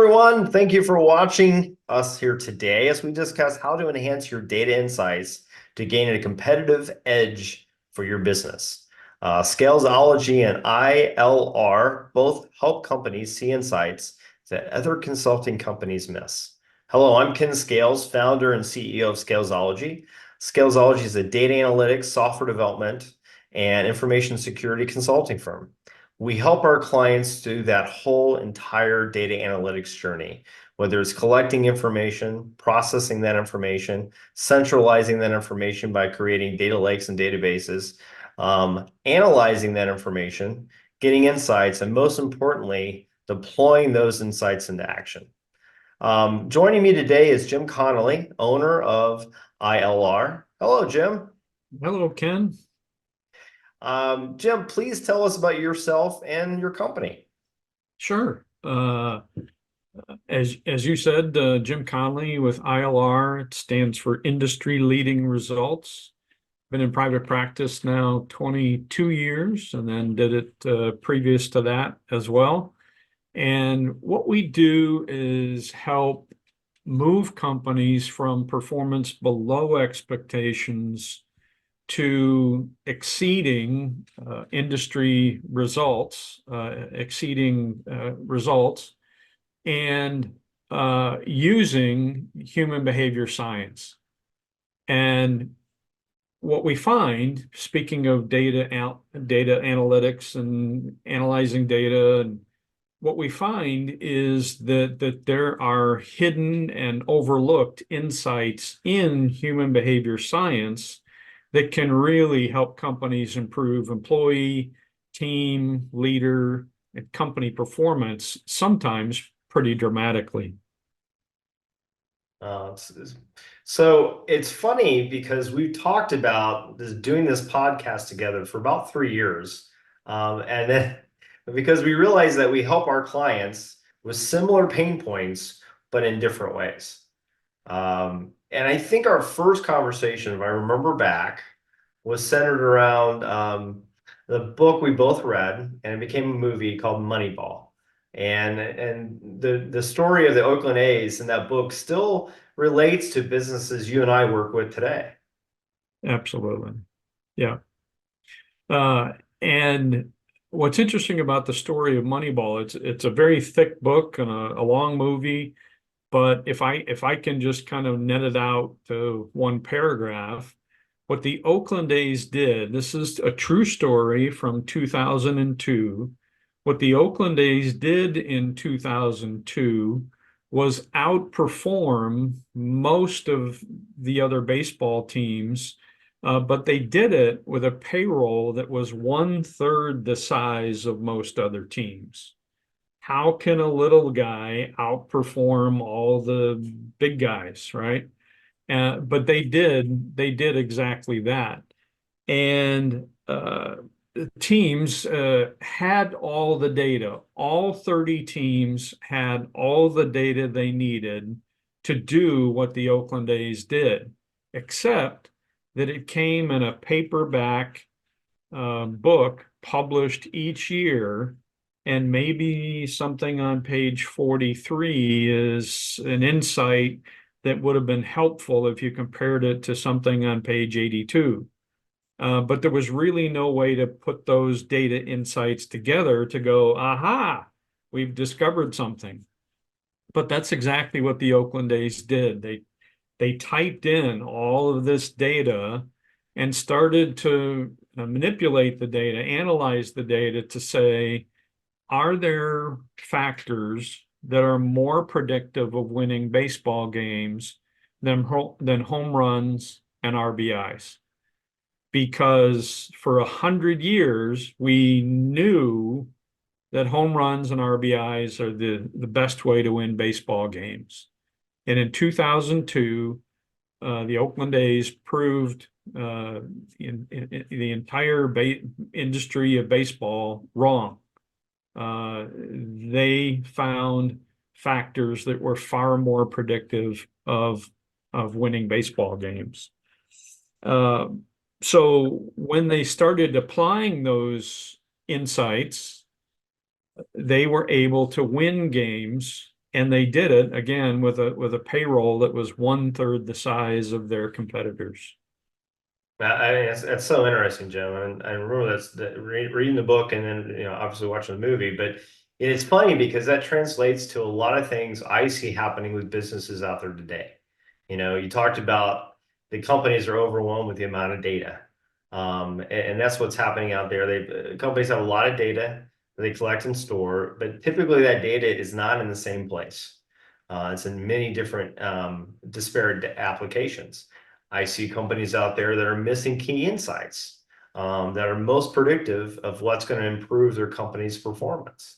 everyone. Thank you for watching us here today as we discuss how to enhance your data insights to gain a competitive edge for your business. Scalesology and ILR both help companies see insights that other consulting companies miss. Hello, I'm Ken Scales, founder and CEO of Scalesology. Scalesology is a data analytics, software development, and information security consulting firm. We help our clients do that whole entire data analytics journey, whether it's collecting information, processing that information, centralizing that information by creating data lakes and databases, analyzing that information, getting insights, and most importantly, deploying those insights into action. Joining me today is Jim Connolly, owner of ILR. Hello, Jim. Hello, Ken. Jim, please tell us about yourself and your company. Sure. As you said, Jim Connolly with ILR, it stands for Industry Leading Results. Been in private practice now 22 years, and then did it previous to that as well. And what we do is help move companies from performance below expectations to exceeding industry results, and using human behavior science. And what we find, speaking of data analytics and analyzing data, and what we find is that there are hidden and overlooked insights in human behavior science that can really help companies improve employee, team, leader, and company performance, sometimes pretty dramatically. So it's funny because we've talked about doing this podcast together for about 3 years. And then because we realize that we help our clients with similar pain points, but in different ways. And I think our first conversation, if I remember back, was centered around the book we both read, and it became a movie called Moneyball. And the story of the Oakland A's in that book still relates to businesses you and I work with today. Absolutely. Yeah. And what's interesting about the story of Moneyball, it's a very thick book and a long movie. But if I can just kind of net it out to one paragraph, what the Oakland A's did, this is a true story from 2002. What the Oakland A's did in 2002 was outperform most of the other baseball teams, but they did it with a payroll that was 1/3 the size of most other teams. How can a little guy outperform all the big guys, right? But they did exactly that. And teams had all the data. All 30 teams had all the data they needed to do what the Oakland A's did, except that it came in a paperback book published each year. And maybe something on page 43 is an insight that would have been helpful if you compared it to something on page 82. But there was really no way to put those data insights together to go, aha, we've discovered something. But that's exactly what the Oakland A's did. They typed in all of this data and started to manipulate the data, analyze the data to say, are there factors that are more predictive of winning baseball games than home runs and RBIs? Because for 100 years, we knew that home runs and RBIs are the best way to win baseball games. And in 2002, the Oakland A's proved in the entire industry of baseball wrong. They found factors that were far more predictive of winning baseball games. So when they started applying those insights, they were able to win games And they did it again with a payroll that was 1/3 the size of their competitors. It's so interesting, Jim. And I remember reading the book and then, obviously watching the movie. But it's funny because that translates to a lot of things I see happening with businesses out there today. You talked about the companies are overwhelmed with the amount of data. And that's what's happening out there. Companies have a lot of data that they collect and store, but typically that data is not in the same place. It's in many different disparate applications. I see companies out there that are missing key insights that are most predictive of what's going to improve their company's performance.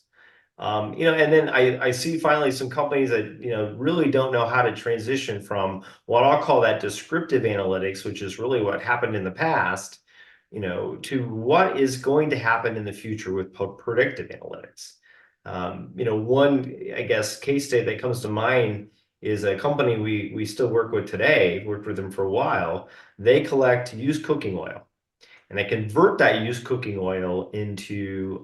And then I see finally some companies that, really don't know how to transition from what I'll call that descriptive analytics, which is really what happened in the past, to what is going to happen in the future with predictive analytics. One, I guess, case study that comes to mind is a company we still work with today, worked with them for a while. They collect used cooking oil and they convert that used cooking oil into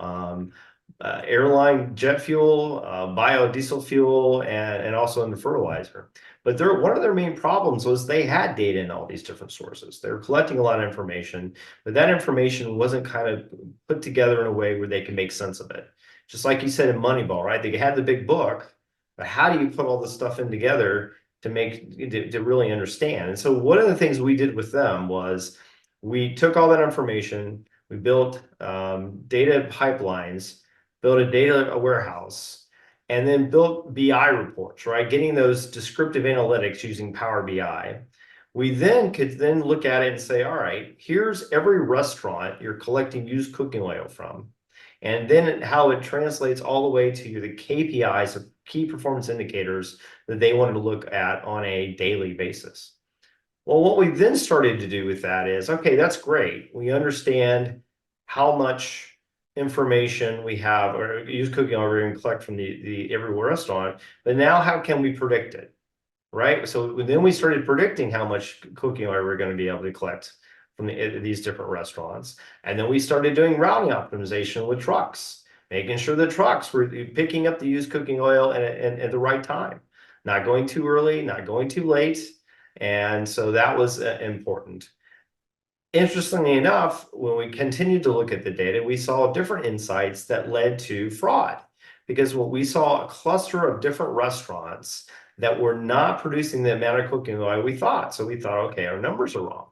airline jet fuel, biodiesel fuel, and also into fertilizer. But one of their main problems was they had data in all these different sources. They were collecting a lot of information, but that information wasn't kind of put together in a way where they could make sense of it. Just like you said in Moneyball, right? They had the big book, but how do you put all this stuff in together to really understand? And so one of the things we did with them was we took all that information, we built data pipelines, built a data warehouse, and then built BI reports, right? Getting those descriptive analytics using Power BI. We then could then look at it and say, all right, here's every restaurant you're collecting used cooking oil from, and then how it translates all the way to the KPIs of key performance indicators that they wanted to look at on a daily basis. Well, what we then started to do with that is, okay, that's great. We understand how much information we have or use cooking oil we're going to collect from the every restaurant, but now how can we predict it, right? So then we started predicting how much cooking oil we're going to be able to collect from these different restaurants. And then we started doing routing optimization with trucks, making sure the trucks were picking up the used cooking oil at the right time, not going too early, not going too late. And so that was important. Interestingly enough, when we continued to look at the data, we saw different insights that led to fraud because what we saw a cluster of different restaurants that were not producing the amount of cooking oil we thought. So we thought, okay, our numbers are wrong.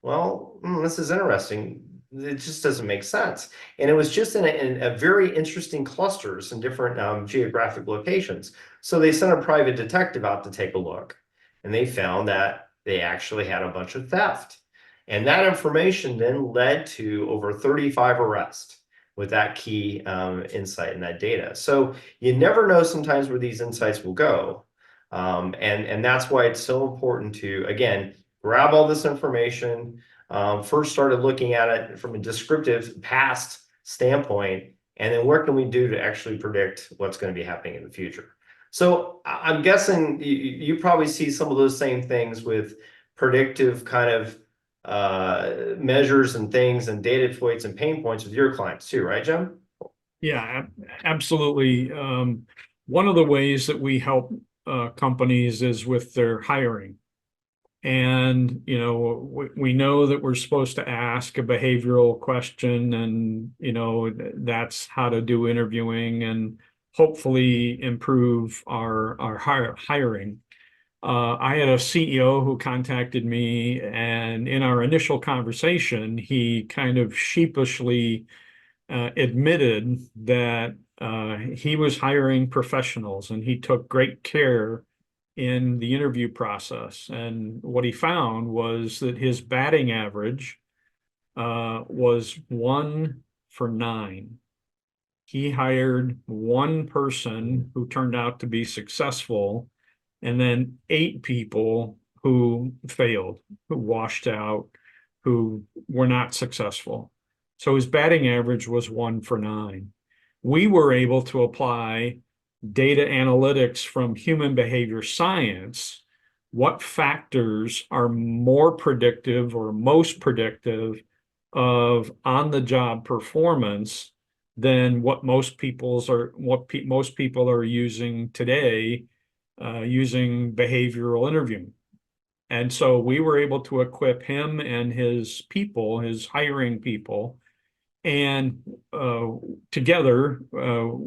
Well, this is interesting. It just doesn't make sense. And it was just in a very interesting clusters in different geographic locations. So they sent a private detective out to take a look. And they found that they actually had a bunch of theft. And that information then led to over 35 arrests with that key insight and that data. So you never know sometimes where these insights will go. And that's why it's so important to, again, grab all this information, first started looking at it from a descriptive past standpoint, and then what can we do to actually predict what's going to be happening in the future? So I'm guessing you probably see some of those same things with predictive kind of measures and things and data points and pain points with your clients too, right, Jim? Yeah, absolutely. One of the ways that we help companies is with their hiring. And, we know that we're supposed to ask a behavioral question and, that's how to do interviewing and hopefully improve our hiring. I had a CEO who contacted me, and in our initial conversation, he kind of sheepishly admitted that he was hiring professionals and he took great care in the interview process. And what he found was that his batting average was 1 for 9. He hired one person who turned out to be successful, and then 8 people who failed, who washed out, who were not successful. So his batting average was 1 for 9. We were able to apply data analytics from human behavior science. What factors are more predictive or most predictive of on-the-job performance than what most people are using today, using behavioral interviewing. And so we were able to equip him and his people, his hiring people, and together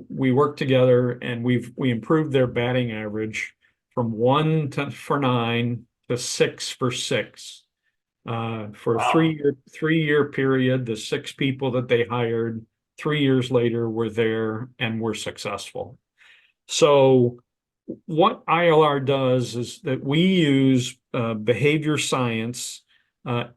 we worked together, and we improved their batting average from for 9 to 6 for 6. For a Wow. 3-year period, the 6 people that they hired 3 years later were there and were successful. So what ILR does is that we use behavior science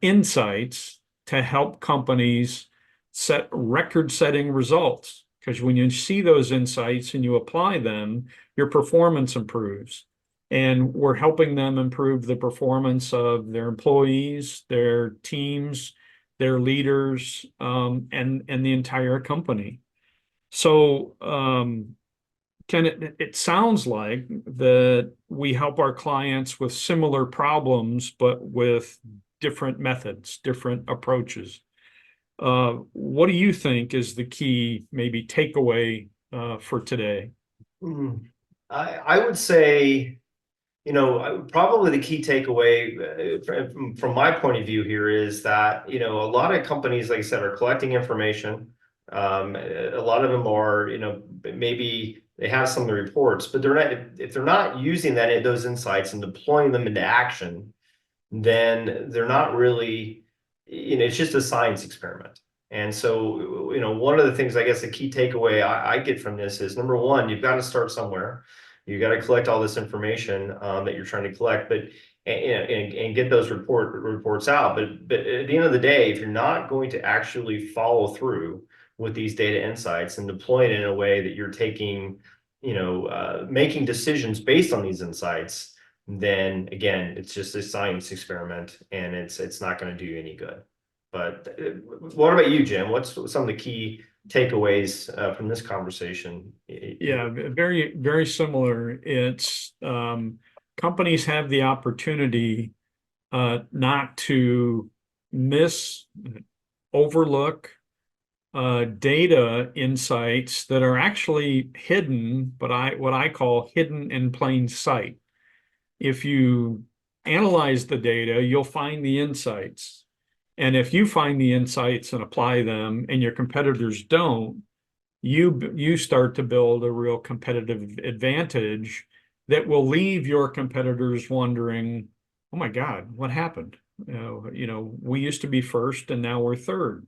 insights to help companies set record-setting results. Because when you see those insights and you apply them, your performance improves. And we're helping them improve the performance of their employees, their teams, their leaders, and the entire company. So Ken, it sounds like that we help our clients with similar problems, but with different methods, different approaches. What do you think is the key, maybe takeaway for today? Mm. I would say, probably the key takeaway from my point of view here is that, a lot of companies, like I said, are collecting information. A lot of them are, maybe they have some of the reports, but if they're not using those insights and deploying them into action, then they're not really, it's just a science experiment. And so, one of the things, I guess, the key takeaway I get from this is, number one, you've got to start somewhere. You got to collect all this information that you're trying to collect, but and get those reports out. But at the end of the day, if you're not going to actually follow through with these data insights and deploy it in a way that you're taking, making decisions based on these insights, then again, it's just a science experiment, and it's not going to do you any good. But what about you, Jim? What's some of the key takeaways from this conversation? Yeah, very, very similar. It's companies have the opportunity not to overlook data insights that are actually hidden, but what I call hidden in plain sight. If you analyze the data, you'll find the insights. And if you find the insights and apply them and your competitors don't, you start to build a real competitive advantage that will leave your competitors wondering, oh my God, what happened? We used to be first and now we're third.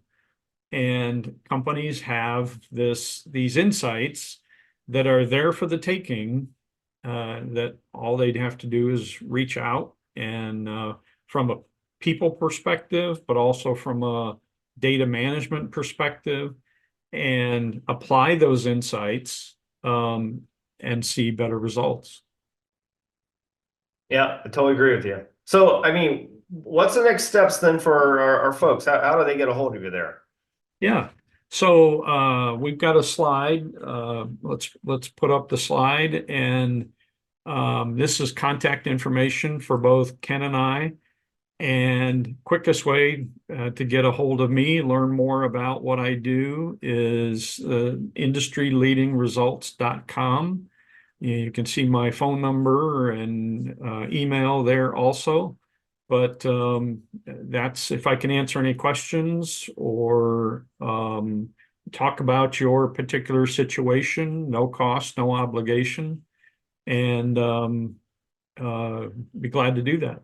And companies have these insights that are there for the taking, that all they'd have to do is reach out and from a people perspective, but also from a data management perspective, and apply those insights and see better results. Yeah, I totally agree with you. So, I mean, what's the next steps then for our folks? How do they get a hold of you there? Yeah. So we've got a slide. Let's put up the slide, and this is contact information for both Ken and I. And quickest way to get a hold of me, learn more about what I do, is industryleadingresults.com. You can see my phone number and email there also. But that's if I can answer any questions or talk about your particular situation, no cost, no obligation, and be glad to do that.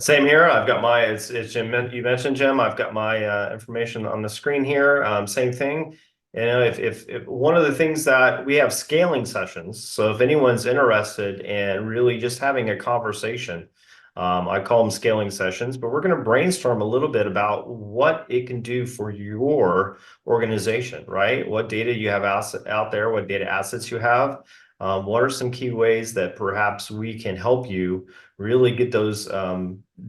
Same here. I've got it's Jim. You mentioned Jim. I've got my information on the screen here. Same thing. If one of the things that we have scaling sessions, so if anyone's interested in really just having a conversation, I call them scaling sessions, but we're going to brainstorm a little bit about what it can do for your organization, right? What data you have out there, what data assets you have. What are some key ways that perhaps we can help you really get those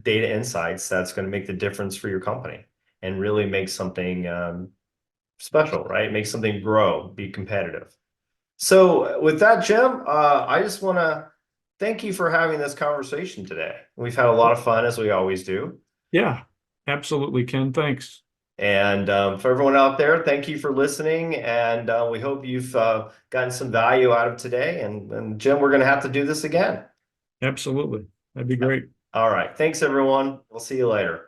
data insights that's going to make the difference for your company and really make something special, right? Make something grow, be competitive. So with that, Jim, I just want to thank you for having this conversation today. We've had a lot of fun, as we always do. Yeah, absolutely, Ken. Thanks. And for everyone out there, thank you for listening. And we hope you've gotten some value out of today. And Jim, we're going to have to do this again. Absolutely. That'd be great. All right. Thanks, everyone. We'll see you later.